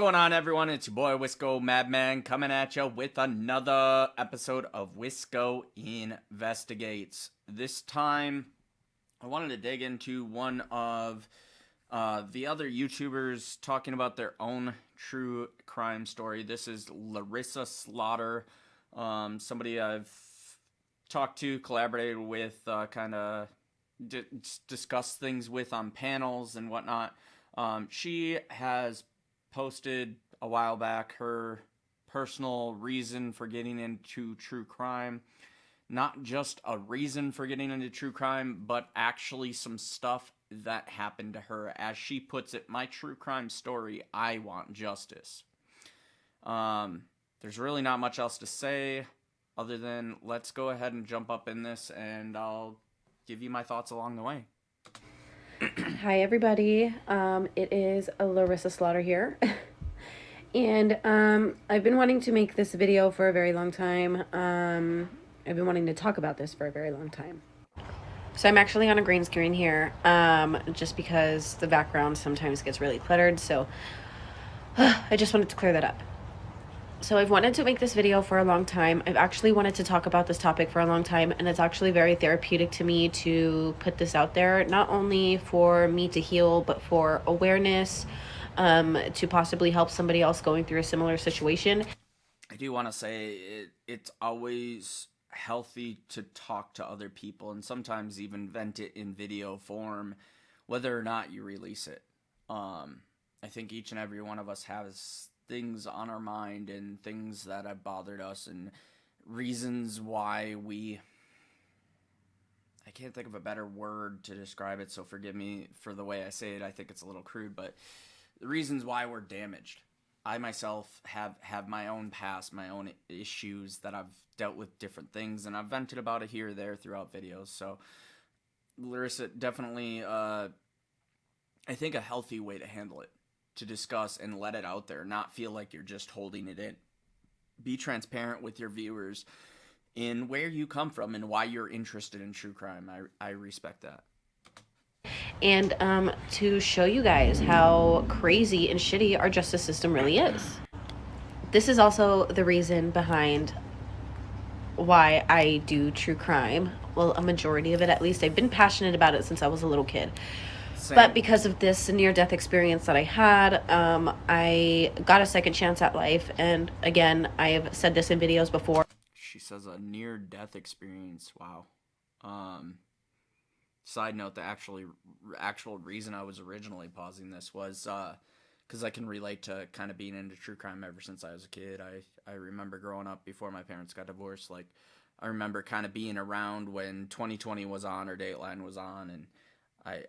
going on, everyone? It's your boy Wisco Madman coming at you with another episode of Wisco Investigates. This time, I wanted to dig into one of the other YouTubers talking about their own true crime story. This is Larissa Slxughter, somebody I've talked to, collaborated with, kind of discussed things with on panels and whatnot. She has posted a while back her personal reason for getting into true crime. Not just a reason for getting into true crime, but actually some stuff that happened to her. As she puts it, my true crime story, I want justice. There's really not much else to say other than let's go ahead and jump up in this and I'll give you my thoughts along the way. Hi everybody, it is Larissa Slxughter here, and I've been wanting to make this video for a very long time. I've been wanting to talk about this for a very long time. So I'm actually on a green screen here, just because the background sometimes gets really cluttered, so I just wanted to clear that up. So I've wanted to make this video for a long time. I've actually wanted to talk about this topic for a long time, and it's actually very therapeutic to me to put this out there, not only for me to heal, but for awareness, to possibly help somebody else going through a similar situation. I do want to say it's always healthy to talk to other people and sometimes even vent it in video form, whether or not you release it. I think each and every one of us has things on our mind and things that have bothered us and reasons why I can't think of a better word to describe it, so forgive me for the way I say it. I think it's a little crude, but the reasons why we're damaged. I myself have my own past, my own issues that I've dealt with different things, and I've vented about it here or there throughout videos. So Larissa, definitely I think a healthy way to handle it, to discuss and let it out there, not feel like you're just holding it in. Be transparent with your viewers in where you come from and why you're interested in true crime. I respect that. And to show you guys how crazy and shitty our justice system really is. This is also the reason behind why I do true crime. Well, a majority of it, at least. I've been passionate about it since I was a little kid. Same. But because of this near-death experience that I had, I got a second chance at life. And again, I have said this in videos before. She says a near-death experience. Wow. Side note, the actual reason I was originally pausing this was because I can relate to kind of being into true crime ever since I was a kid. I remember growing up before my parents got divorced. Like, I remember kind of being around when 2020 was on or Dateline was on, and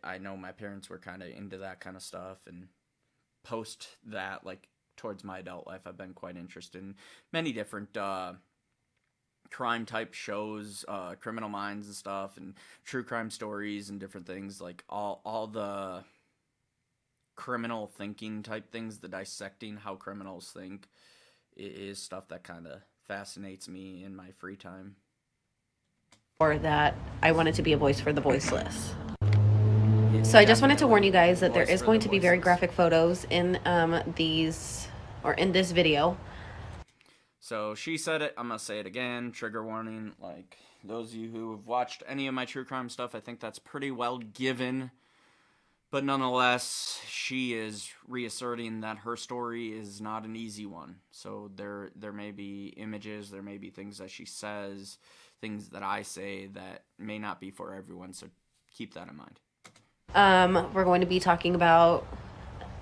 I know my parents were kind of into that kind of stuff, and post that, like, towards my adult life, I've been quite interested in many different crime type shows, Criminal Minds and stuff, and true crime stories and different things, like all the criminal thinking type things, the dissecting how criminals think is stuff that kind of fascinates me in my free time. Or that I wanted to be a voice for the voiceless. So I just wanted to warn you guys that there is going to be very graphic photos in this video. So she said it, I'm going to say it again, trigger warning. Like, those of you who have watched any of my true crime stuff, I think that's pretty well given. But nonetheless, she is reasserting that her story is not an easy one. So there may be images, there may be things that she says, things that I say that may not be for everyone, so keep that in mind. We're going to be talking about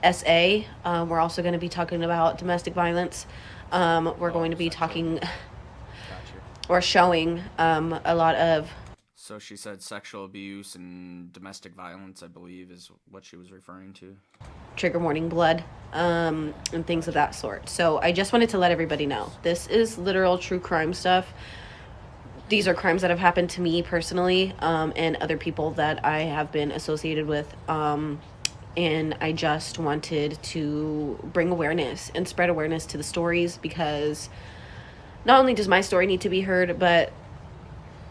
SA. We're also going to be talking about domestic violence. We're going to be talking or showing a lot of... So she said sexual abuse and domestic violence, I believe, is what she was referring to. Trigger warning, blood, and things of that sort. So I just wanted to let everybody know. This is literal true crime stuff. These are crimes that have happened to me personally, and other people that I have been associated with. And I just wanted to bring awareness and spread awareness to the stories, because not only does my story need to be heard, but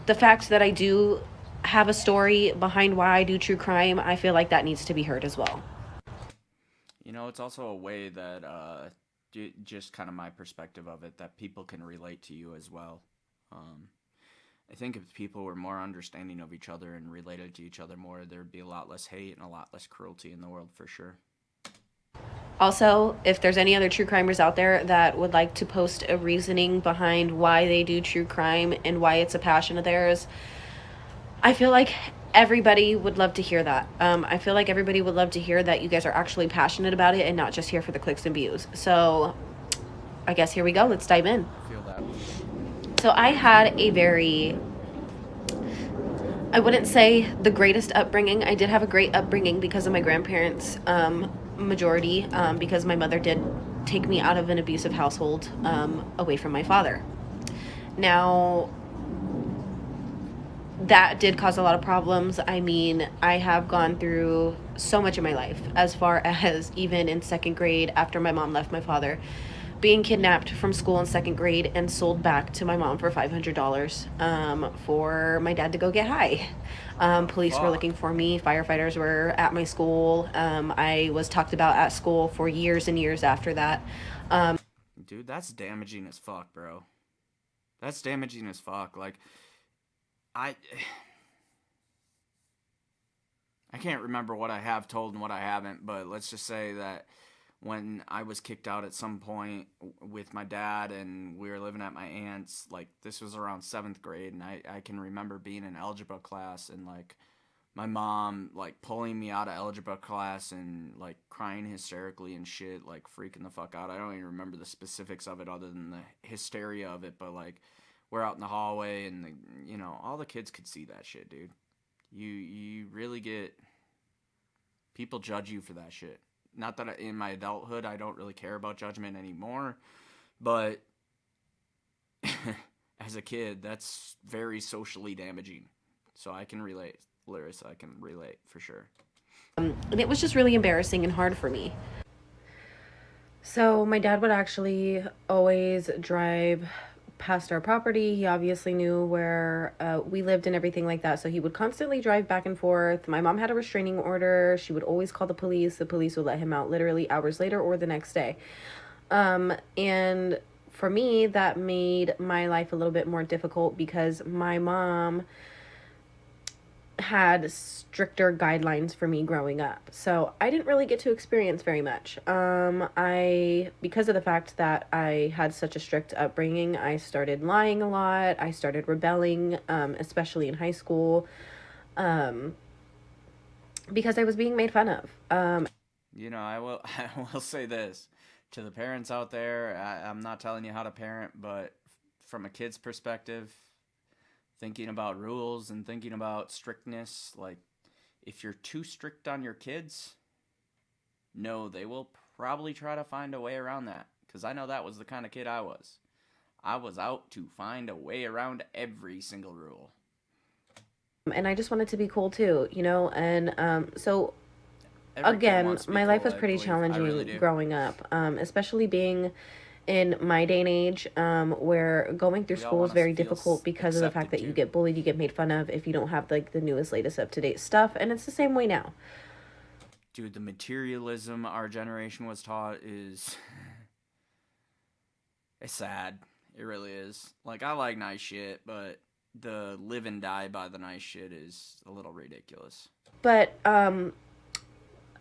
the fact that I do have a story behind why I do true crime, I feel like that needs to be heard as well. It's also a way that, just kind of my perspective of it, that people can relate to you as well. Um, I think if people were more understanding of each other and related to each other more, there'd be a lot less hate and a lot less cruelty in the world for sure. Also, if there's any other true crimers out there that would like to post a reasoning behind why they do true crime and why it's a passion of theirs, I feel like everybody would love to hear that. I feel like everybody would love to hear that you guys are actually passionate about it and not just here for the clicks and views. So I guess here we go. Let's dive in. I feel that. So I had a very, I wouldn't say the greatest upbringing. I did have a great upbringing because of my grandparents, majority, because my mother did take me out of an abusive household, away from my father. Now, that did cause a lot of problems. I mean, I have gone through so much in my life, as far as even in second grade, after my mom left my father, being kidnapped from school in second grade and sold back to my mom for $500, for my dad to go get high. Police were looking for me. Firefighters were at my school. I was talked about at school for years and years after that. Dude, that's damaging as fuck, bro. That's damaging as fuck. Like, I I can't remember what I have told and what I haven't, but let's just say that when I was kicked out at some point with my dad and we were living at my aunt's, like, this was around seventh grade, and I can remember being in algebra class and, like, my mom, like, pulling me out of algebra class and, like, crying hysterically and shit, like, freaking the fuck out. I don't even remember the specifics of it other than the hysteria of it, but, like, we're out in the hallway and, all the kids could see that shit, dude. You really get people judge you for that shit. Not that in my adulthood I don't really care about judgment anymore, but as a kid, that's very socially damaging. So I can relate, Larissa. I can relate for sure. And it was just really embarrassing and hard for me. So my dad would actually always drive past our property. He obviously knew where we lived and everything like that. So he would constantly drive back and forth. My mom had a restraining order. She would always call the police. The police would let him out literally hours later or the next day. And for me, that made my life a little bit more difficult because my mom had stricter guidelines for me growing up. So I didn't really get to experience very much. Because of the fact that I had such a strict upbringing, I started lying a lot. I started rebelling, especially in high school, because I was being made fun of. I will I will say this to the parents out there. I'm not telling you how to parent, but from a kid's perspective, thinking about rules and thinking about strictness, like, if you're too strict on your kids, no, they will probably try to find a way around that. Because I know that was the kind of kid I was. I was out to find a way around every single rule. And I just wanted to be cool too, and so Every kid again, wants to be my life cool, was I pretty believe. I really challenging do. growing up, especially being in my day and age, where going through We all school is want to very feel difficult because of the fact accepted, that you too. get bullied, you get made fun of if you don't have like the newest, latest, up to date stuff, and it's the same way now. Dude, the materialism our generation was taught is. It's sad. It really is. Like, I like nice shit, but the live and die by the nice shit is a little ridiculous. But I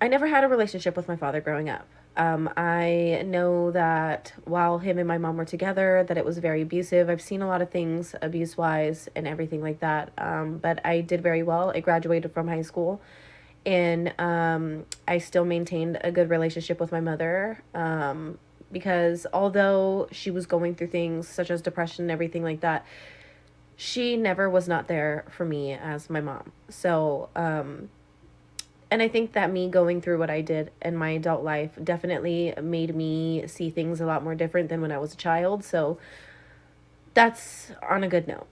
never had a relationship with my father growing up. I know that while him and my mom were together, that it was very abusive. I've seen a lot of things abuse wise and everything like that. But I did very well. I graduated from high school, and I still maintained a good relationship with my mother. Because although she was going through things such as depression and everything like that, she never was not there for me as my mom. So, and I think that me going through what I did in my adult life definitely made me see things a lot more different than when I was a child. So that's on a good note.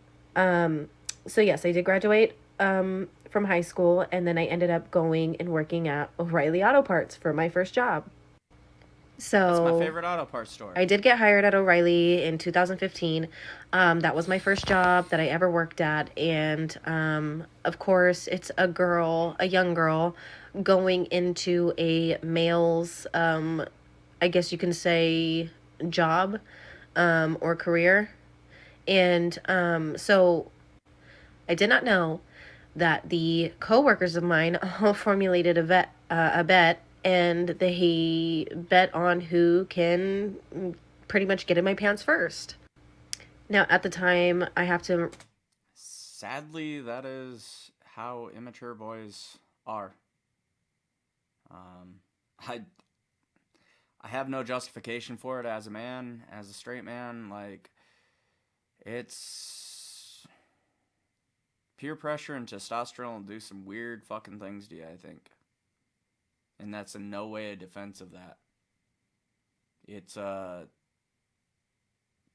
So yes, I did graduate from high school, and then I ended up going and working at O'Reilly Auto Parts for my first job. That's my So favorite auto parts store. I did get hired at O'Reilly in 2015. That was my first job that I ever worked at. And of course, it's a young girl, going into a male's, I guess you can say, job or career. And so I did not know that the coworkers of mine all formulated a bet, and they bet on who can pretty much get in my pants first. Now, at the time, I have to. Sadly, that is how immature boys are. Um, I I have no justification for it as a man, as a straight man. Like, it's peer pressure and testosterone will do some weird fucking things to you, I think. And that's in no way a defense of that. It's a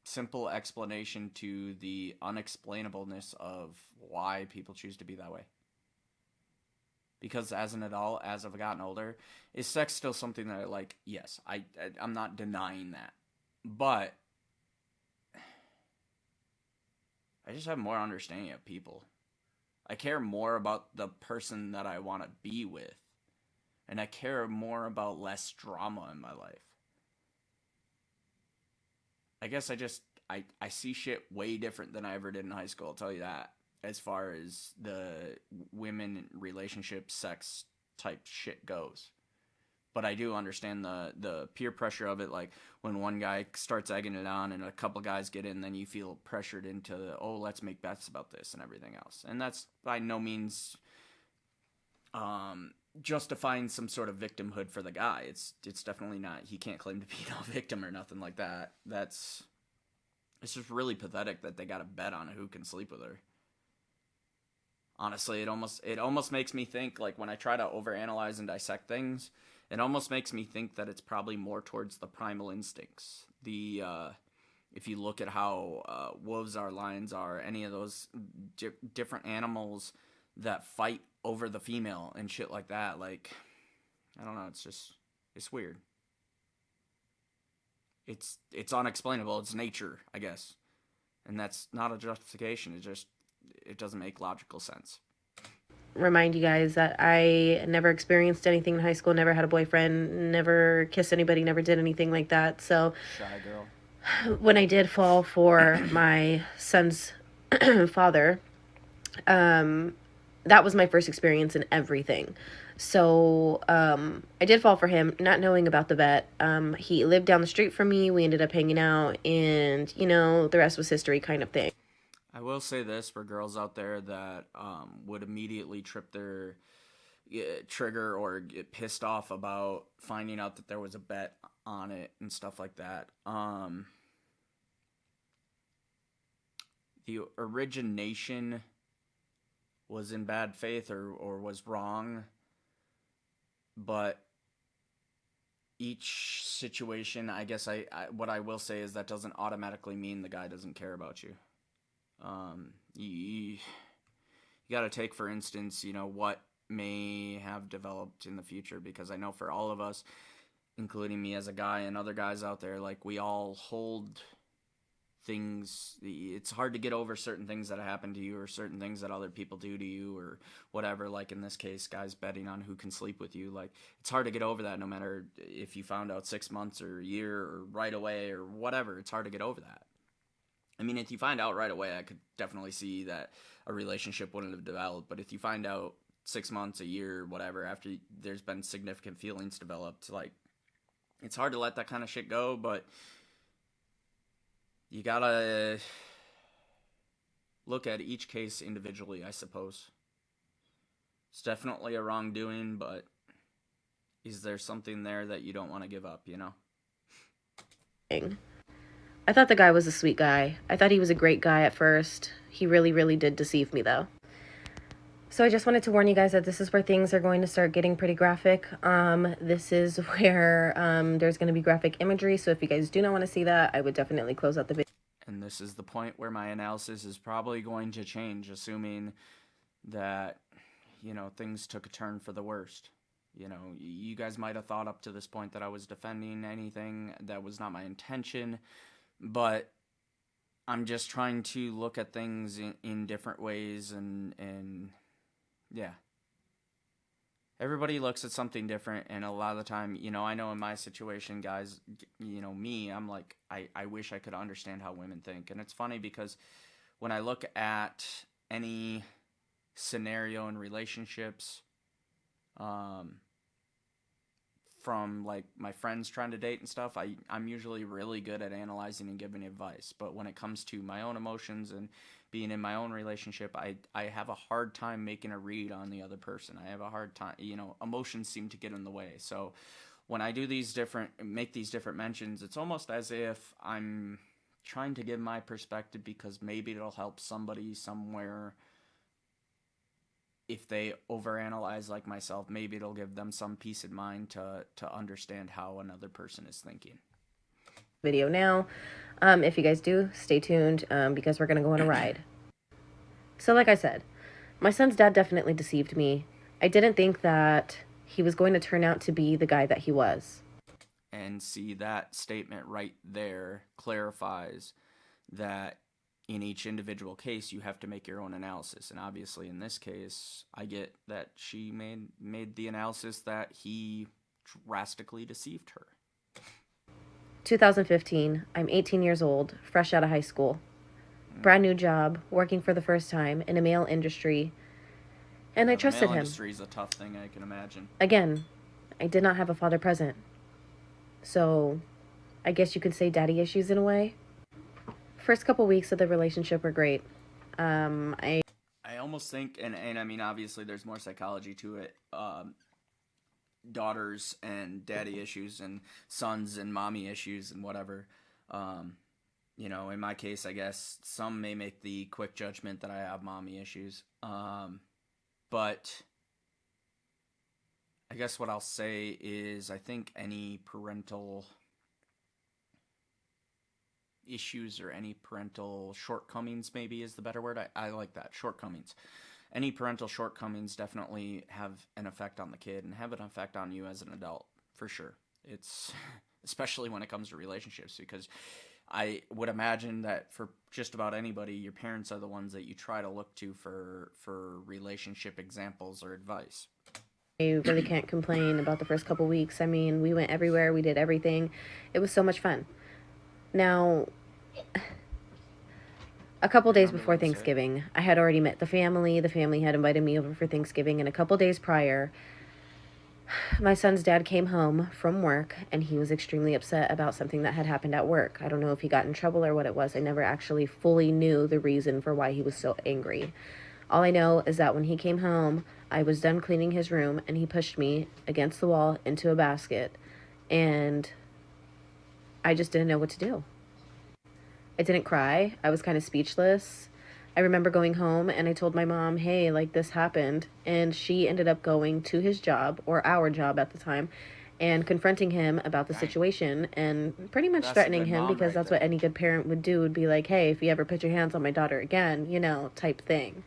simple explanation to the unexplainableness of why people choose to be that way. Because as an adult, as I've gotten older, is sex still something that I like? Yes, I'm not denying that. But I just have more understanding of people. I care more about the person that I want to be with. And I care more about less drama in my life. I guess I see shit way different than I ever did in high school, I'll tell you that. As far as the women relationship sex type shit goes. But I do understand the peer pressure of it. Like when one guy starts egging it on and a couple guys get in, then you feel pressured into, oh, let's make bets about this and everything else. And that's by no means justifying some sort of victimhood for the guy. It's definitely not. He can't claim to be no victim or nothing like that. It's just really pathetic that they got to bet on who can sleep with her. Honestly, it almost makes me think, like, when I try to overanalyze and dissect things, it almost makes me think that it's probably more towards the primal instincts. If you look at how wolves are, lions are, any of those different animals that fight over the female and shit like that, like, I don't know, it's weird. It's unexplainable. It's nature, I guess, and that's not a justification. It doesn't make logical sense. Remind you guys that I never experienced anything in high school, never had a boyfriend, never kissed anybody, never did anything like that. So Shy girl. when I did fall for my son's father, um, that was my first experience in everything. So I did fall for him, not knowing about the vet. He lived down the street from me. We ended up hanging out, and the rest was history, kind of thing. I will say this for girls out there that would immediately trip their trigger or get pissed off about finding out that there was a bet on it and stuff like that. The origination was in bad faith or was wrong, but each situation, I guess what I will say is that doesn't automatically mean the guy doesn't care about you. You got to take, for instance, what may have developed in the future, because I know for all of us, including me as a guy and other guys out there, like, we all hold things. It's hard to get over certain things that happen to you or certain things that other people do to you or whatever. Like in this case, guys betting on who can sleep with you. Like, it's hard to get over that, no matter if you found out 6 months or a year or right away or whatever. It's hard to get over that. I mean, if you find out right away, I could definitely see that a relationship wouldn't have developed. But if you find out 6 months, a year, whatever, after there's been significant feelings developed, like, it's hard to let that kind of shit go. But you gotta look at each case individually, I suppose. It's definitely a wrongdoing, but is there something there that you don't want to give up, I thought the guy was a sweet guy. I thought he was a great guy at first. He really, really did deceive me, though. So I just wanted to warn you guys that this is where things are going to start getting pretty graphic. This is where there's going to be graphic imagery. So if you guys do not want to see that, I would definitely close out the video. And this is the point where my analysis is probably going to change, assuming that, things took a turn for the worst. You know, you guys might have thought up to this point that I was defending anything. That was not my intention. But I'm just trying to look at things in different ways, and yeah. Everybody looks at something different, and a lot of the time, you know, I know in my situation, guys, you know, me, I'm like, I wish I could understand how women think. And it's funny because when I look at any scenario in relationships, um, from like my friends trying to date and stuff, I'm usually really good at analyzing and giving advice. But when it comes to my own emotions and being in my own relationship, I have a hard time making a read on the other person. I have a hard time, you know, emotions seem to get in the way. So when I do make these different mentions, it's almost as if I'm trying to give my perspective because maybe it'll help somebody somewhere. If they overanalyze like myself, maybe it'll give them some peace of mind to understand how another person is thinking. Video now. If you guys do, stay tuned because we're going to go on a ride. So like I said, my son's dad definitely deceived me. I didn't think that he was going to turn out to be the guy that he was. And see, that statement right there clarifies that in each individual case you have to make your own analysis. And obviously in this case, I get that she made the analysis that he drastically deceived her. 2015, I'm 18 years old, fresh out of high school. Brand new job, working for the first time in a male industry. And I trusted him. The male industry is a tough thing, I can imagine. Again, I did not have a father present. So, I guess you could say daddy issues in a way. First couple weeks of the relationship were great. I almost think, and I mean, obviously there's more psychology to it. Daughters and daddy issues and sons and mommy issues and whatever. You know, in my case, I guess some may make the quick judgment that I have mommy issues. But I guess what I'll say is I think any parental issues or any parental shortcomings maybe is the better word. I like that, shortcomings. Any parental shortcomings definitely have an effect on the kid and have an effect on you as an adult, for sure. It's especially when it comes to relationships, because I would imagine that for just about anybody, your parents are the ones that you try to look to for relationship examples or advice. I really can't complain about the first couple weeks. I mean, we went everywhere, we did everything. It was so much fun. Now, a couple days before Thanksgiving, I had already met the family. The family had invited me over for Thanksgiving, and a couple days prior, my son's dad came home from work, and he was extremely upset about something that had happened at work. I don't know if he got in trouble or what it was. I never actually fully knew the reason for why he was so angry. All I know is that when he came home, I was done cleaning his room, and he pushed me against the wall into a basket, and I just didn't know what to do. I didn't cry. I was kind of speechless. I remember going home and I told my mom, hey, like this happened. And she ended up going to his job, or our job at the time, and confronting him about the situation and pretty much threatening him, because that's what any good parent would do, would be like, hey, if you ever put your hands on my daughter again, you know, type thing.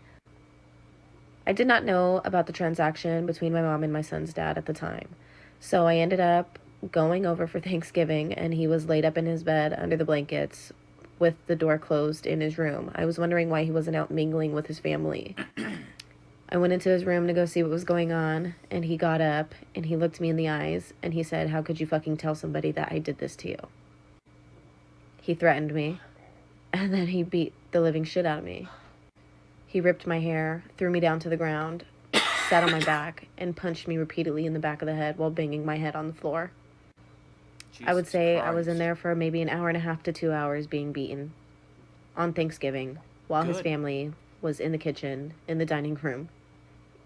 I did not know about the transaction between my mom and my son's dad at the time. So I ended up going over for Thanksgiving, and he was laid up in his bed under the blankets with the door closed in his room. I was wondering why he wasn't out mingling with his family. I went into his room to go see what was going on, and he got up and he looked me in the eyes and he said, how could you fucking tell somebody that I did this to you? He threatened me, and then he beat the living shit out of me. He ripped my hair, threw me down to the ground, sat on my back, and punched me repeatedly in the back of the head while banging my head on the floor. I would say I was in there for maybe an hour and a half to 2 hours being beaten on Thanksgiving while his family was in the kitchen, in the dining room,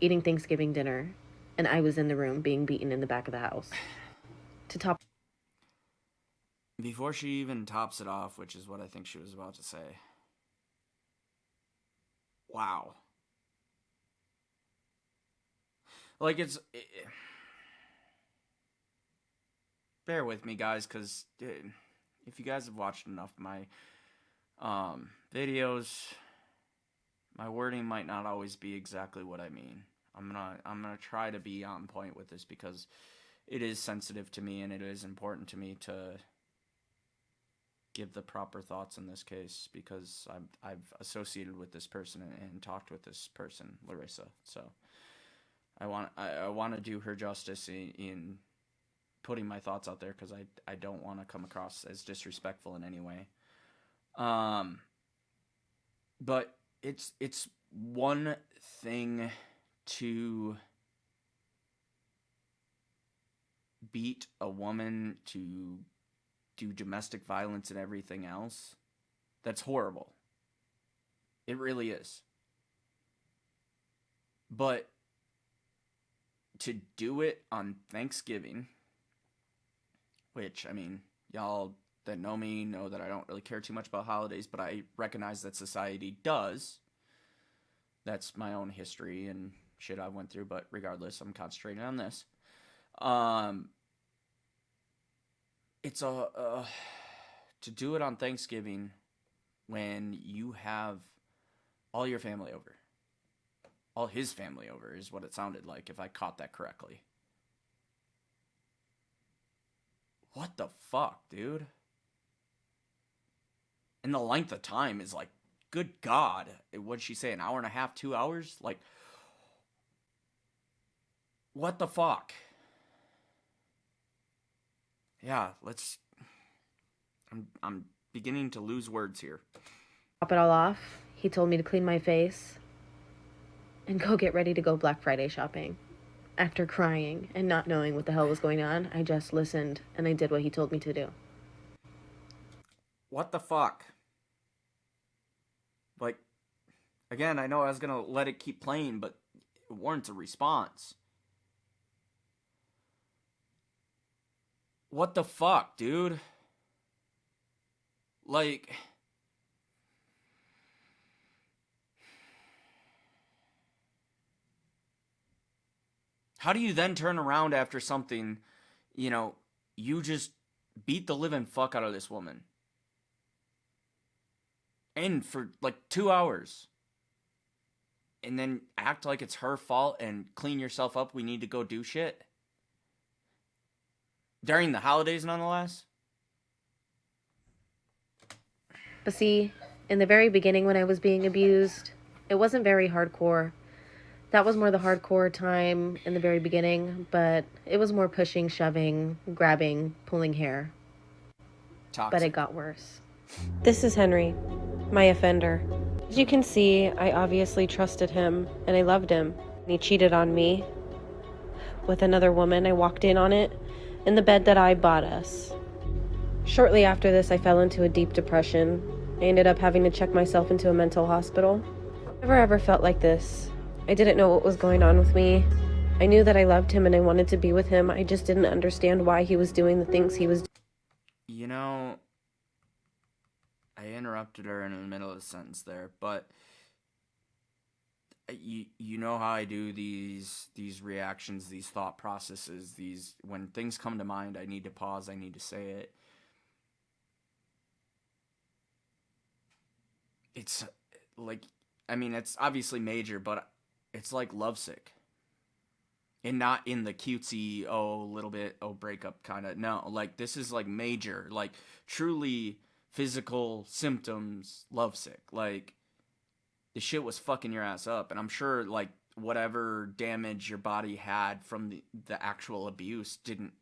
eating Thanksgiving dinner, and I was in the room being beaten in the back of the house. Before she even tops it off, which is what I think she was about to say. Wow. Like, bear with me, guys, because if you guys have watched enough of my videos, my wording might not always be exactly what I mean. I'm gonna try to be on point with this because it is sensitive to me and it is important to me to give the proper thoughts in this case because I've associated with this person and talked with this person, Larissa. So I want to do her justice in putting my thoughts out there because I don't want to come across as disrespectful in any way. But it's one thing to beat a woman, to do domestic violence and everything else. That's horrible. It really is. But to do it on Thanksgiving, which, I mean, y'all that know me know that I don't really care too much about holidays, but I recognize that society does. That's my own history and shit I went through, but regardless, I'm concentrating on this. It's to do it on Thanksgiving when you have all your family over. All his family over is what it sounded like, if I caught that correctly. What the fuck, dude? And the length of time is like, good God. What'd she say, an hour and a half, 2 hours? Like, what the fuck? Yeah, I'm beginning to lose words here. Top it all off, he told me to clean my face and go get ready to go Black Friday shopping. After crying and not knowing what the hell was going on, I just listened and I did what he told me to do. What the fuck? Like, again, I know I was gonna let it keep playing, but it warrants a response. What the fuck, dude? Like, how do you then turn around after something, you just beat the living fuck out of this woman? And for like 2 hours. And then act like it's her fault and clean yourself up. We need to go do shit. During the holidays, nonetheless. But see, in the very beginning when I was being abused, it wasn't very hardcore. That was more the hardcore time in the very beginning, but it was more pushing, shoving, grabbing, pulling hair. Toxic. But it got worse. This is Henry, my offender. As you can see, I obviously trusted him and I loved him. He cheated on me with another woman. I walked in on it in the bed that I bought us. Shortly after this, I fell into a deep depression. I ended up having to check myself into a mental hospital. I never ever felt like this. I didn't know what was going on with me. I knew that I loved him and I wanted to be with him. I just didn't understand why he was doing the things he was doing. I interrupted her in the middle of the sentence there, but you know how I do these reactions, these thought processes, when things come to mind, I need to pause, I need to say it. It's like, I mean, it's obviously major, but it's like lovesick. And not in the cutesy, little bit, breakup kind of. No, like, this is like major, like truly physical symptoms, lovesick. Like, the shit was fucking your ass up. And I'm sure, like, whatever damage your body had from the actual abuse didn't,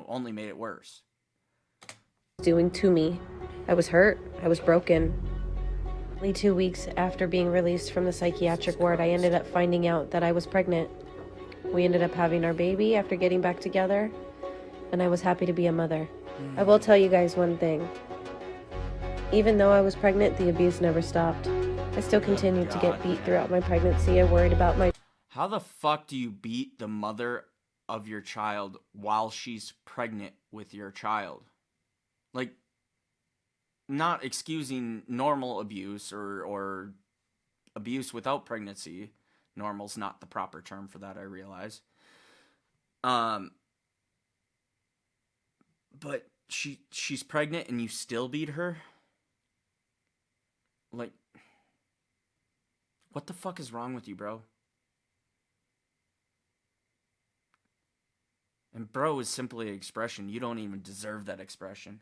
only made it worse. Doing to me. I was hurt. I was broken. Only 2 weeks after being released from the psychiatric ward, I ended up finding out that I was pregnant. We ended up having our baby after getting back together, and I was happy to be a mother. I will tell you guys one thing. Even though I was pregnant, the abuse never stopped. I still continued to get beat throughout my pregnancy. I worried about my... How the fuck do you beat the mother of your child while she's pregnant with your child? Like, not excusing normal abuse or abuse without pregnancy. Normal's not the proper term for that, I realize. But she's pregnant and you still beat her? Like, what the fuck is wrong with you, bro? And bro is simply an expression. You don't even deserve that expression.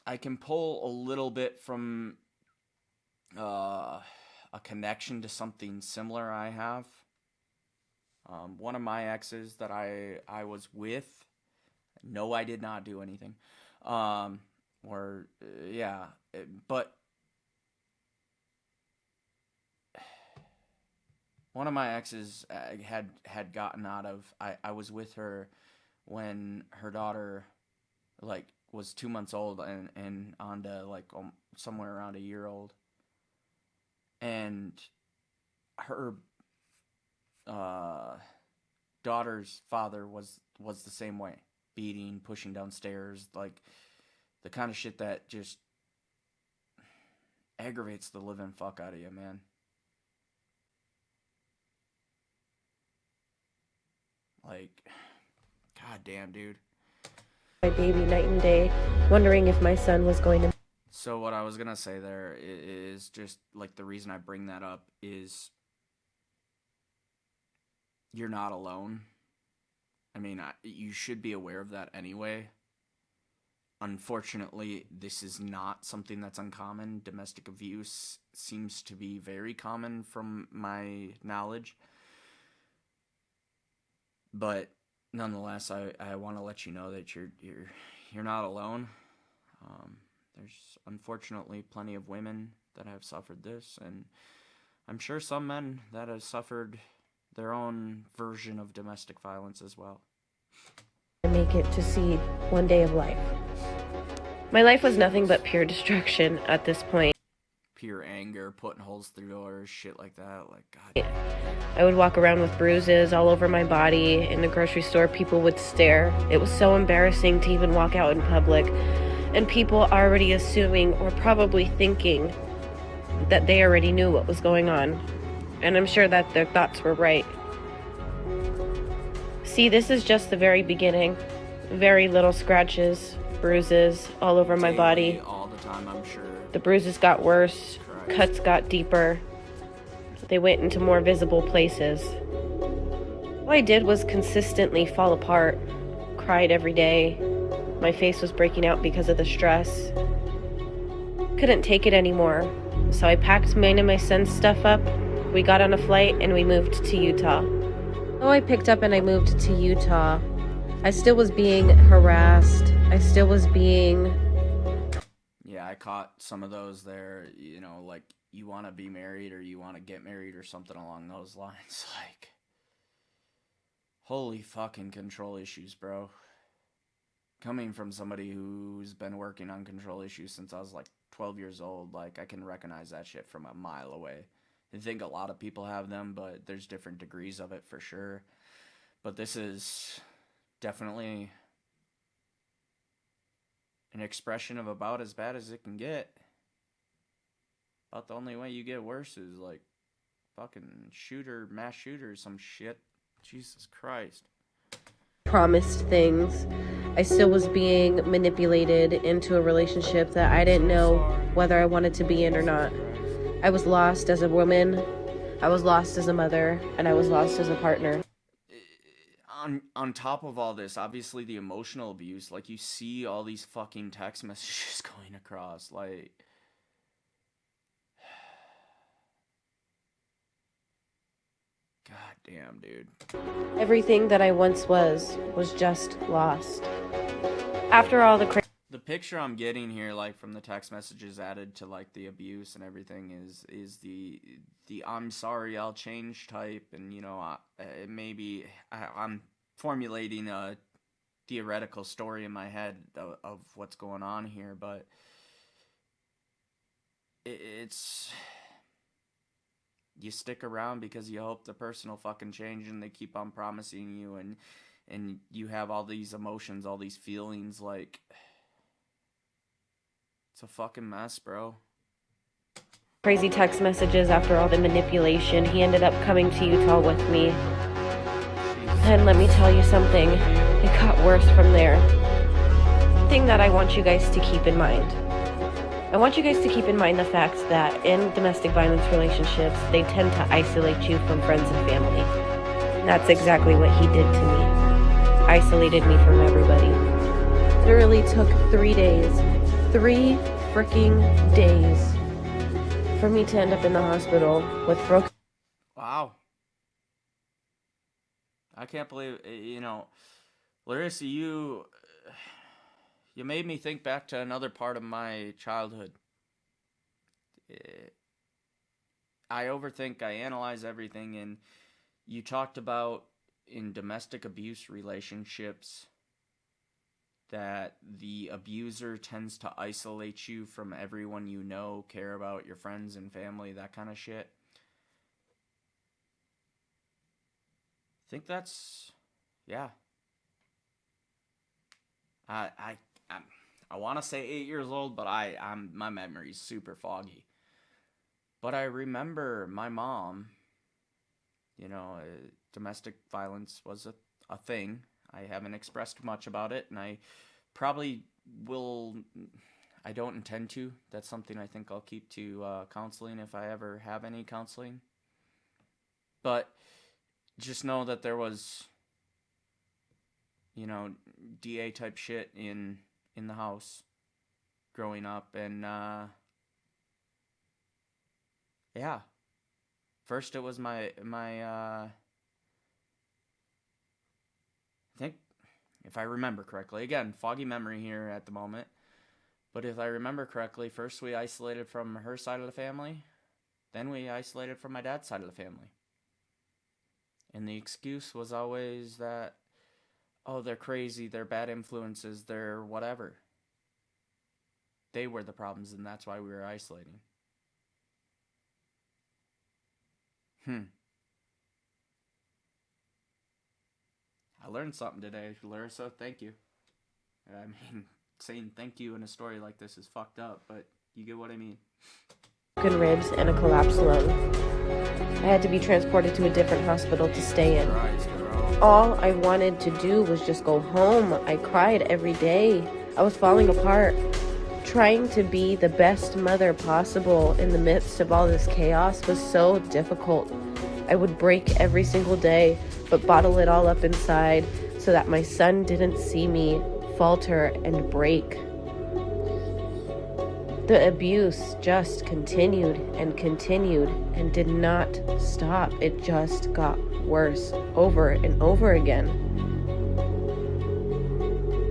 I can pull a little bit from a connection to something similar I have. One of my exes that I was with, no, I did not do anything. But one of my exes had gotten out of, I was with her when her daughter, like, was 2 months old and on to, like, somewhere around a year old. And her daughter's father was the same way. Beating, pushing downstairs, like, the kind of shit that just aggravates the living fuck out of you, man. Like, goddamn, dude. My baby night and day, wondering if my son was going to... So what I was gonna say there is just, like, the reason I bring that up is you're not alone. I mean, you should be aware of that anyway. Unfortunately, this is not something that's uncommon. Domestic abuse seems to be very common from my knowledge. But nonetheless, I want to let you know that you're not alone. There's unfortunately plenty of women that have suffered this, and I'm sure some men that have suffered their own version of domestic violence as well. Make it to see one day of life. My life was nothing but pure destruction at this point. Pure anger, putting holes through doors, shit like that. Like, God. I would walk around with bruises all over my body. In the grocery store, people would stare. It was so embarrassing to even walk out in public. And people already assuming or probably thinking that they already knew what was going on. And I'm sure that their thoughts were right. See, this is just the very beginning. Very little scratches, bruises all over my body. All the time, I'm sure. The bruises got worse, cuts got deeper. They went into more visible places. All I did was consistently fall apart, cried every day. My face was breaking out because of the stress. Couldn't take it anymore, so I packed mine and my son's stuff up. We got on a flight and we moved to Utah. So I picked up and I moved to Utah. I still was being harassed. I still was being... Yeah, I caught some of those there, you know, like, you want to be married or you want to get married or something along those lines. Like, holy fucking control issues, bro. Coming from somebody who's been working on control issues since I was like 12 years old, like, I can recognize that shit from a mile away. I think a lot of people have them, but there's different degrees of it for sure. But this is definitely an expression of about as bad as it can get. About the only way you get worse is like fucking mass shooter or some shit. Jesus Christ. Promised things. I still was being manipulated into a relationship that I didn't know whether I wanted to be in or not. I was lost as a woman, I was lost as a mother, and I was lost as a partner. On top of all this, obviously the emotional abuse, like, you see all these fucking text messages going across, like, god damn, dude. Everything that I once was just lost. After all the picture I'm getting here, like, from the text messages added to, like, the abuse and everything is the I'm sorry, I'll change type, and, you know, maybe I'm formulating a theoretical story in my head of what's going on here, but it's... You stick around because you hope the person will fucking change, and they keep on promising you, and you have all these emotions, all these feelings, like... It's a fucking mess, bro. Crazy text messages after all the manipulation, he ended up coming to Utah with me. And let me tell you something, it got worse from there. The thing that I want you guys to keep in mind. I want you guys to keep in mind the fact that in domestic violence relationships, they tend to isolate you from friends and family. And that's exactly what he did to me. Isolated me from everybody. Literally took 3 days. 3 freaking days for me to end up in the hospital with broken... Wow. I can't believe, Larissa, you made me think back to another part of my childhood. I overthink, I analyze everything, and you talked about in domestic abuse relationships that the abuser tends to isolate you from everyone you know, care about, your friends and family, that kind of shit. I think that's, yeah. I want to say 8 years old, but my memory's super foggy. But I remember my mom, domestic violence was a thing. I haven't expressed much about it, and I probably will. I don't intend to. That's something I think I'll keep to counseling if I ever have any counseling. But just know that there was, DA type shit in the house growing up, and yeah. First it was my I think, if I remember correctly, again, foggy memory here at the moment, but if I remember correctly, first we isolated from her side of the family, then we isolated from my dad's side of the family. And the excuse was always that, oh, they're crazy, they're bad influences, they're whatever. They were the problems, and that's why we were isolating. I learned something today, Larissa. Thank you. I mean, saying thank you in a story like this is fucked up, but you get what I mean. Broken ribs and a collapsed lung. I had to be transported to a different hospital to stay in. All I wanted to do was just go home. I cried every day. I was falling apart. Trying to be the best mother possible in the midst of all this chaos was so difficult. I would break every single day, but bottle it all up inside so that my son didn't see me falter and break. The abuse just continued and did not stop. It just got worse over and over again.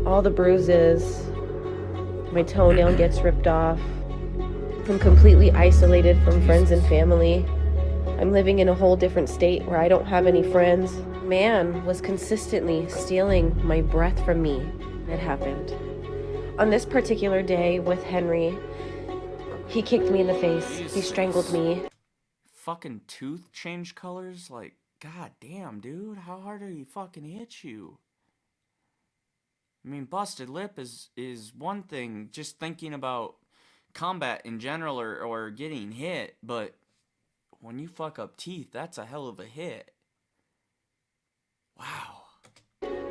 All the bruises, my toenail gets ripped off. I'm completely isolated from friends and family. I'm living in a whole different state where I don't have any friends. Man was consistently stealing my breath from me. It happened. On this particular day with Henry, he kicked me in the face. Jesus. He strangled me. Fucking tooth change colors? Like, god damn, dude. How hard did he fucking hit you? I mean, busted lip is one thing, just thinking about combat in general or getting hit, but when you fuck up teeth, that's a hell of a hit. Wow.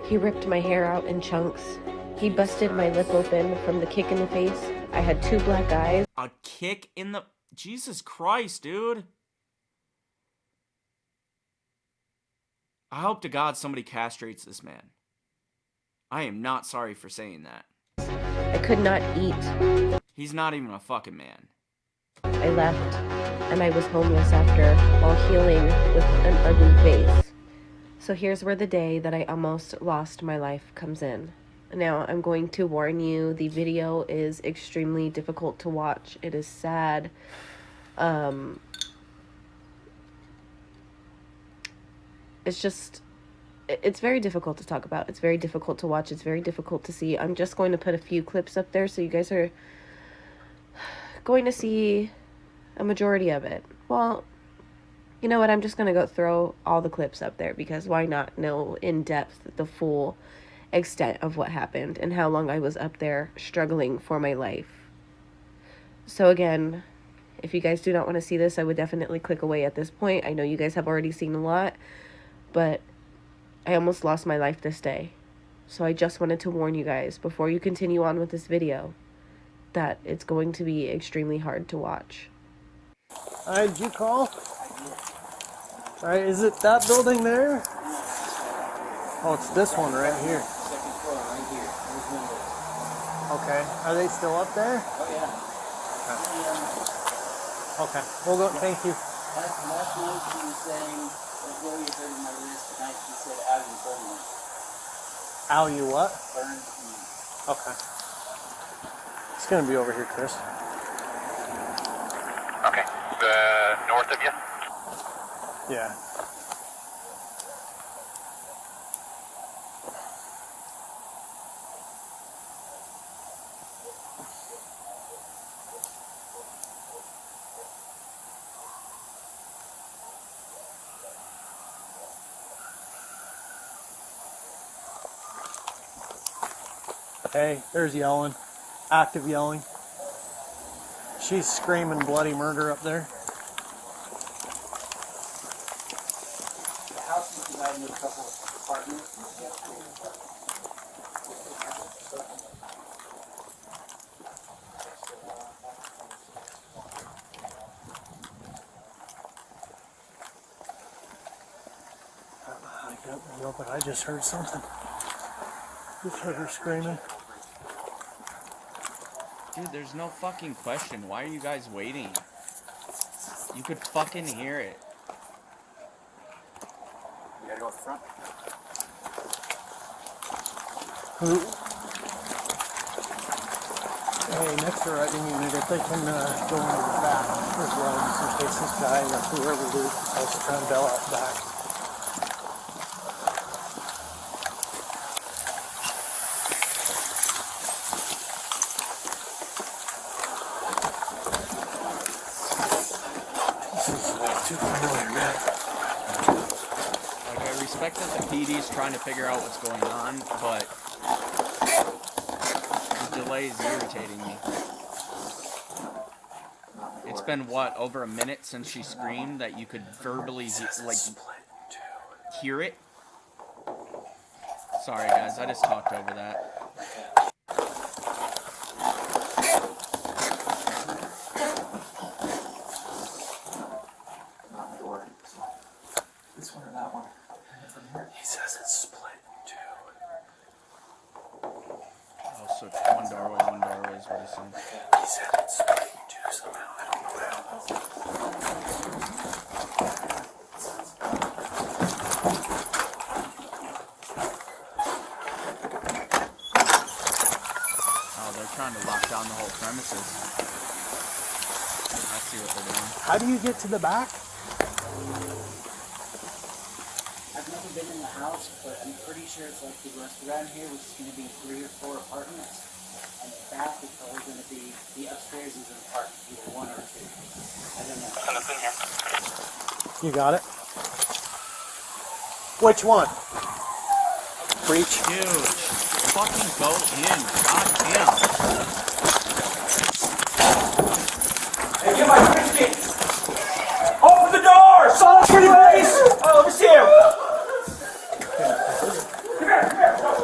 He ripped my hair out in chunks. He busted my lip open from the kick in the face. I had 2 black eyes. A kick in the... Jesus Christ, dude. I hope to God somebody castrates this man. I am not sorry for saying that. I could not eat. He's not even a fucking man. I left, and I was homeless after, while healing with an ugly face. So here's where the day that I almost lost my life comes in. Now, I'm going to warn you, the video is extremely difficult to watch. It is sad. It's very difficult to talk about. It's very difficult to watch. It's very difficult to see. I'm just going to put a few clips up there so you guys are going to see a majority of it. Well, you know what? I'm just going to go throw all the clips up there because why not know in depth the full extent of what happened and how long I was up there struggling for my life. So again, if you guys do not want to see this, I would definitely click away at this point. I know you guys have already seen a lot, but I almost lost my life this day. So I just wanted to warn you guys before you continue on with this video. that it's going to be extremely hard to watch. Did you call? Alright, is it that building there? Oh, it's this one right here. Second floor, right here. Those windows. Okay. Are they still up there? Oh, yeah. Okay. We'll go. Thank you. Last night she was saying, like, where you hurting my wrist. Tonight she said, ow, you burned me. Ow, you what? Burned me. Okay. It's gonna be over here, Chris. Okay. North of you? Yeah. Hey, there's yelling. Active yelling. She's screaming bloody murder up there. The house is divided into a couple of apartments. I don't know, but I just heard something. Just heard her screaming. Dude, there's no fucking question. Why are you guys waiting? You could fucking hear it. You gotta go up front. Who? Hey, next arriving unit, if they can go into the back as well, just in case this guy or whoever it is has to try and bail out back. Too familiar, man. Like, I respect that the PD's trying to figure out what's going on, but the delay is irritating me. It's been, what, over a minute since she screamed that you could verbally, like, hear it? Sorry, guys, I just talked over that. This one or that one? He says it's split in two. Oh, so one doorway is what he's saying. He said it's split in two somehow. I don't know how. Oh, they're trying to lock down the whole premises. I see what they're doing. How do you get to the back? I've never been in the house, but I'm pretty sure it's like the restaurant here, which is going to be 3 or 4 apartments. And the back is probably going to be, the upstairs is an apartment, either 1 or 2. I don't know. Send us in here. You got it? Which one? Breach. Dude, fucking go in. God damn. Hey, get my biscuit! Open the door! Solid pretty face! Oh, let me see him!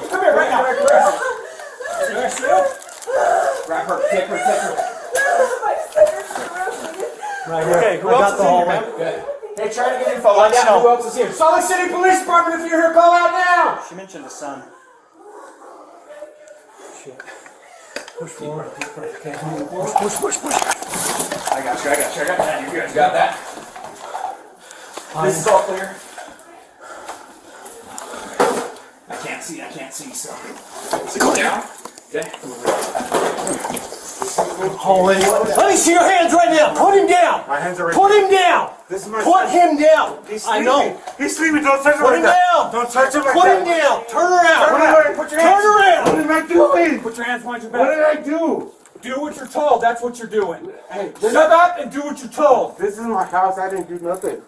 Come here right now! You guys see him? Grab her, take her. Right here. Okay, who I else got is the in here, hallway. man? Hey, try to get info on Let that. me know. Who else is here? Solid City Police Department, if you're here, call out now! She mentioned the sun. Shit. Push forward. Okay. Push. I got you. You guys got that? This is all clear. I can't see, so. Go down. Okay. Hallway. Let me see your hands right now. Put him down. My hands are right. Put him down. This is my Put him down. He's I sleeping. know. He's sleeping. Don't touch him Put like him that. down. Don't touch him like Put that. him down. Turn around. Turn around. Put your hands. Turn around. What am I doing? Put your hands behind your What back. did I do? Do what you're told. That's what you're doing. Hey, Shut up and do what you're told. this is my house. I didn't do nothing.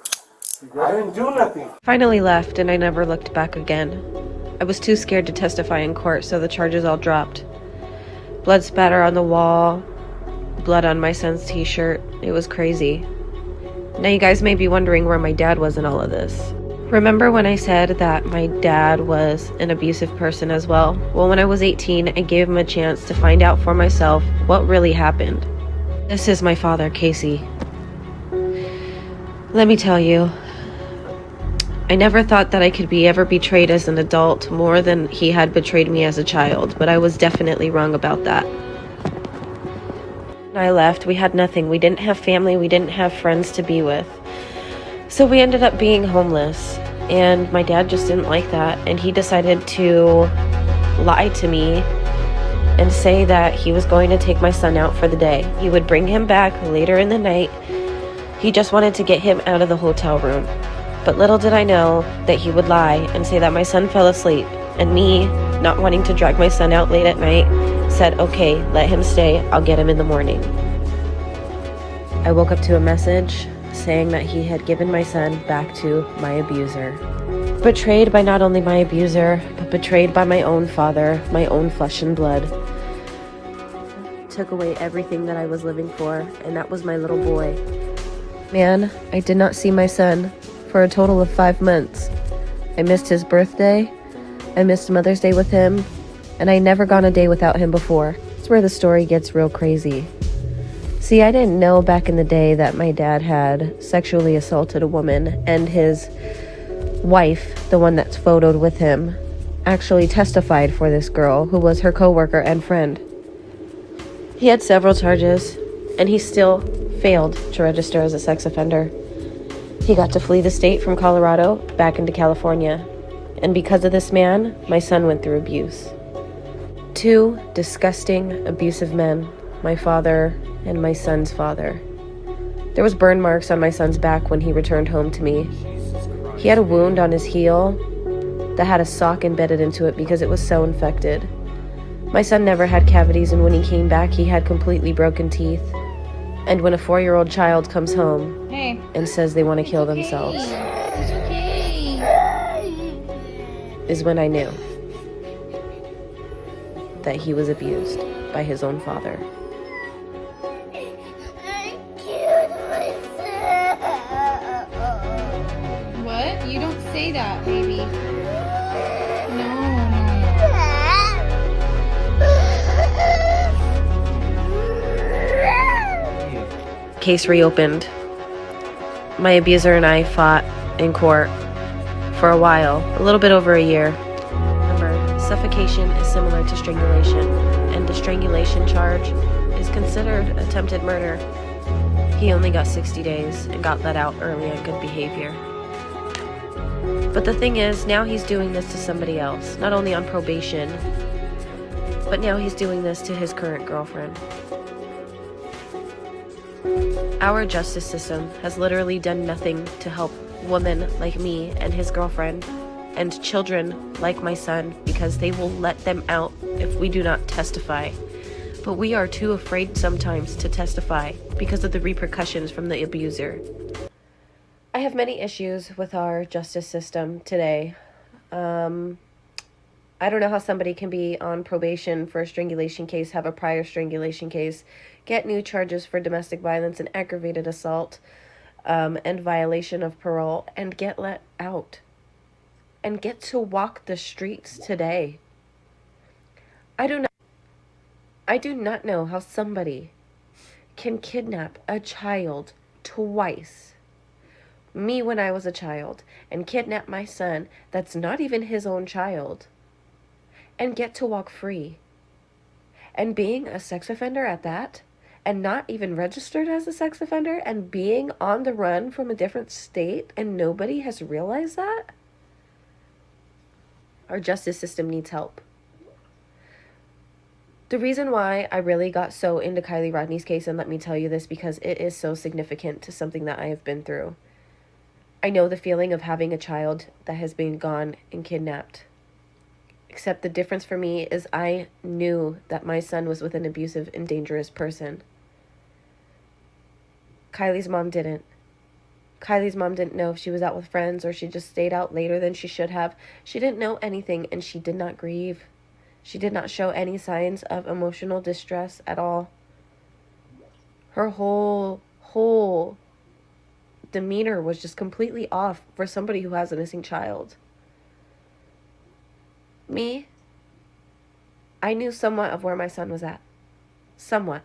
I didn't do nothing. Finally left, and I never looked back again. I was too scared to testify in court, so the charges all dropped. Blood spatter on the wall, blood on my son's t-shirt. It was crazy. Now you guys may be wondering where my dad was in all of this. Remember when I said that my dad was an abusive person as well? Well, when I was 18, I gave him a chance to find out for myself what really happened. This is my father, Casey. Let me tell you, I never thought that I could be ever betrayed as an adult more than he had betrayed me as a child, but I was definitely wrong about that. When I left, we had nothing. We didn't have family, we didn't have friends to be with. So we ended up being homeless, and my dad just didn't like that, and he decided to lie to me and say that he was going to take my son out for the day. He would bring him back later in the night. He just wanted to get him out of the hotel room. But little did I know that he would lie and say that my son fell asleep, and me, not wanting to drag my son out late at night, said, okay, let him stay, I'll get him in the morning. I woke up to a message saying that he had given my son back to my abuser. Betrayed by not only my abuser, but betrayed by my own father, my own flesh and blood. Took away everything that I was living for, and that was my little boy. Man, I did not see my son for a total of 5 months. I missed his birthday, I missed Mother's Day with him, and I never gone a day without him before. That's where the story gets real crazy. See, I didn't know back in the day that my dad had sexually assaulted a woman, and his wife, the one that's photoed with him, actually testified for this girl who was her coworker and friend. He had several charges, and he still failed to register as a sex offender. He got to flee the state from Colorado back into California, and because of this man, my son went through abuse. 2 disgusting, abusive men, my father and my son's father. There was burn marks on my son's back when he returned home to me. He had a wound on his heel that had a sock embedded into it because it was so infected. My son never had cavities, and when he came back, he had completely broken teeth. And when a 4-year-old child comes home and says they want to kill themselves, is when I knew that he was abused by his own father. What? You don't say that, baby. No. Case reopened. My abuser and I fought in court for a while, a little bit over a year. Remember, suffocation is similar to strangulation, and the strangulation charge is considered attempted murder. He only got 60 days and got let out early on good behavior. But the thing is, now he's doing this to somebody else, not only on probation, but now he's doing this to his current girlfriend. Our justice system has literally done nothing to help women like me and his girlfriend and children like my son, because they will let them out if we do not testify. But we are too afraid sometimes to testify because of the repercussions from the abuser. I have many issues with our justice system today. I don't know how somebody can be on probation for a strangulation case, have a prior strangulation case, get new charges for domestic violence and aggravated assault, and violation of parole, and get let out and get to walk the streets today. I do not know how somebody can kidnap a child twice, me when I was a child, and kidnap my son that's not even his own child, and get to walk free. And being a sex offender at that, and not even registered as a sex offender, and being on the run from a different state, and nobody has realized that? Our justice system needs help. The reason why I really got so into Kylie Rodney's case, and let me tell you this because it is so significant to something that I have been through. I know the feeling of having a child that has been gone and kidnapped. Except the difference for me is I knew that my son was with an abusive and dangerous person. Kylie's mom didn't. Kylie's mom didn't know if she was out with friends or she just stayed out later than she should have. She didn't know anything, and she did not grieve. She did not show any signs of emotional distress at all. Her whole demeanor was just completely off for somebody who has a missing child. Me, I knew somewhat of where my son was at. Somewhat.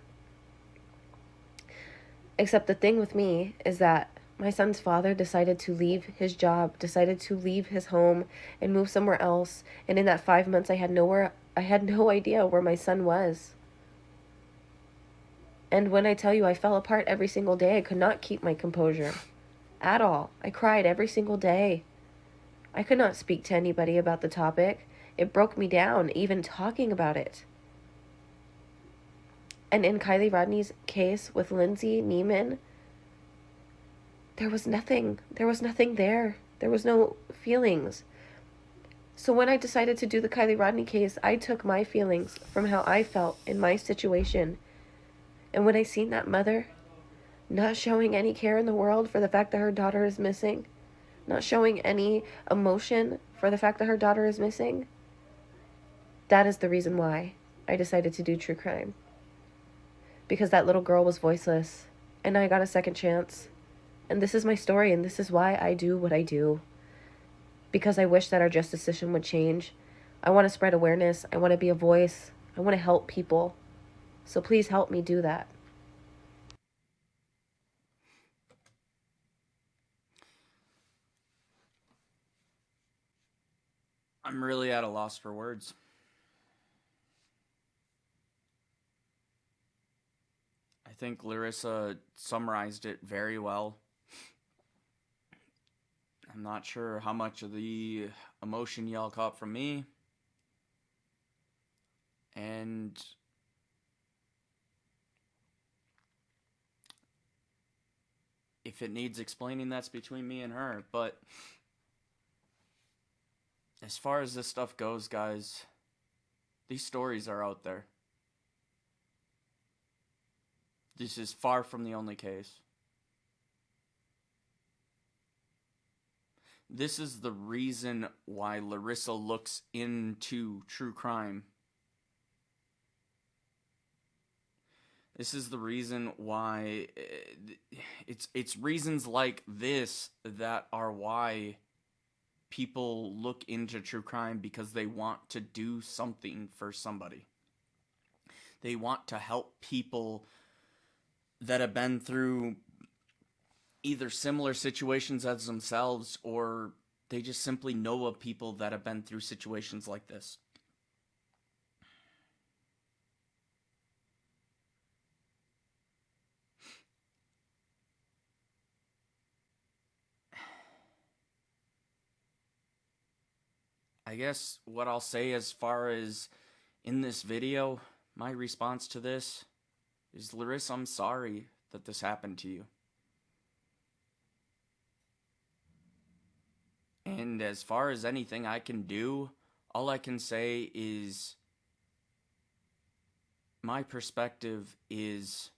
Except the thing with me is that my son's father decided to leave his job, decided to leave his home and move somewhere else. And in that 5 months, I had no idea where my son was. And when I tell you I fell apart every single day, I could not keep my composure at all. I cried every single day. I could not speak to anybody about the topic. It broke me down, even talking about it. And in Kylie Rodney's case with Lindsay Neiman, there was nothing. There was nothing there. There was no feelings. So when I decided to do the Kylie Rodney case, I took my feelings from how I felt in my situation. And when I seen that mother not showing any care in the world for the fact that her daughter is missing, not showing any emotion for the fact that her daughter is missing, that is the reason why I decided to do true crime. Because that little girl was voiceless, and I got a second chance. And this is my story, and this is why I do what I do. Because I wish that our justice system would change. I want to spread awareness. I want to be a voice. I want to help people. So please help me do that. I'm really at a loss for words. I think Larissa summarized it very well. I'm not sure how much of the emotion y'all caught from me. And if it needs explaining, that's between me and her. But as far as this stuff goes, guys, these stories are out there. This is far from the only case. This is the reason why Larissa looks into true crime. This is the reason why it's reasons like this that are why people look into true crime, because they want to do something for somebody. They want to help people that have been through either similar situations as themselves, or they just simply know of people that have been through situations like this. I guess what I'll say as far as in this video, my response to this is, Larissa, I'm sorry that this happened to you. And as far as anything I can do, all I can say is my perspective is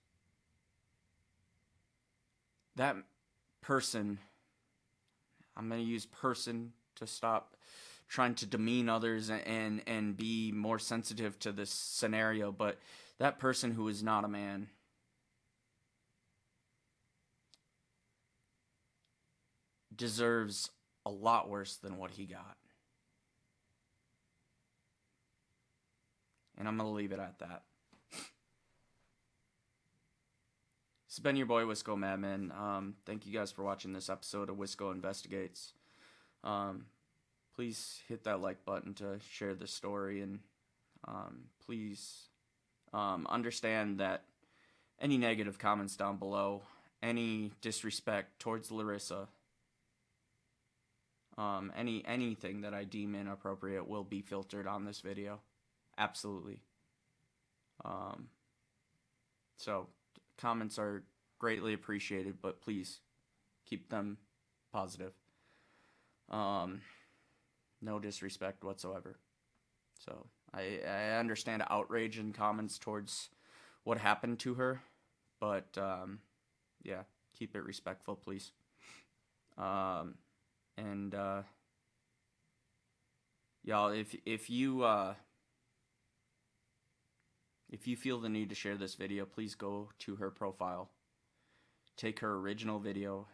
that person, I'm going to use person to stop trying to demean others and be more sensitive to this scenario, but that person who is not a man deserves a lot worse than what he got. And I'm going to leave it at that. This has been your boy, Wisco Madman. Thank you guys for watching this episode of Wisco Investigates. Please hit that like button to share this story, and please understand that any negative comments down below, any disrespect towards Larissa, anything that I deem inappropriate will be filtered on this video. Absolutely. So comments are greatly appreciated, but please keep them positive. No disrespect whatsoever. So I understand outrage in comments towards what happened to her, but yeah, keep it respectful, please. And y'all, if you feel the need to share this video, please go to her profile, take her original video,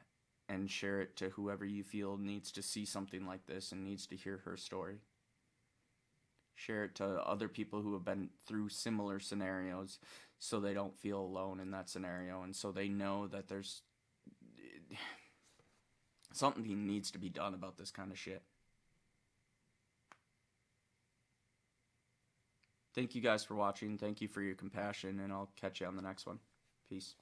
and share it to whoever you feel needs to see something like this and needs to hear her story. Share it to other people who have been through similar scenarios so they don't feel alone in that scenario, and so they know that there's something needs to be done about this kind of shit. Thank you guys for watching. Thank you for your compassion, and I'll catch you on the next one. Peace.